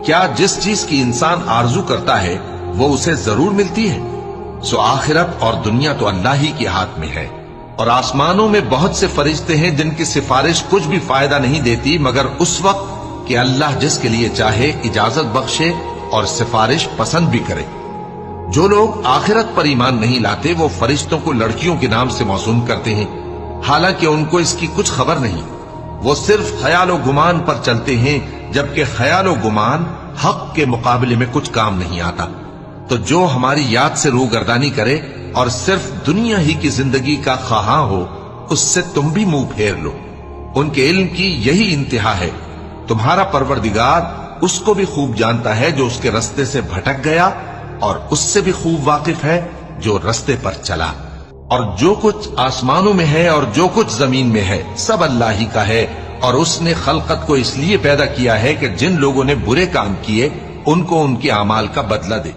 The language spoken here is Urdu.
کیا جس چیز کی انسان آرزو کرتا ہے وہ اسے ضرور ملتی ہے؟ سو آخرت اور دنیا تو اللہ ہی کے ہاتھ میں ہے، اور آسمانوں میں بہت سے فرشتے ہیں جن کی سفارش کچھ بھی فائدہ نہیں دیتی مگر اس وقت کہ اللہ جس کے لیے چاہے اجازت بخشے اور سفارش پسند بھی کرے۔ جو لوگ آخرت پر ایمان نہیں لاتے وہ فرشتوں کو لڑکیوں کے نام سے موسوم کرتے ہیں، حالانکہ ان کو اس کی کچھ خبر نہیں۔ وہ صرف خیال و گمان پر چلتے ہیں، جبکہ خیال و گمان حق کے مقابلے میں کچھ کام نہیں آتا۔ تو جو ہماری یاد سے روگردانی کرے اور صرف دنیا ہی کی زندگی کا خواہاں ہو، اس سے تم بھی منہ پھیر لو۔ ان کے علم کی یہی انتہا ہے۔ تمہارا پروردگار اس کو بھی خوب جانتا ہے جو اس کے رستے سے بھٹک گیا، اور اس سے بھی خوب واقف ہے جو رستے پر چلا۔ اور جو کچھ آسمانوں میں ہے اور جو کچھ زمین میں ہے سب اللہ ہی کا ہے، اور اس نے خلقت کو اس لیے پیدا کیا ہے کہ جن لوگوں نے برے کام کیے ان کو ان کے اعمال کا بدلہ دے۔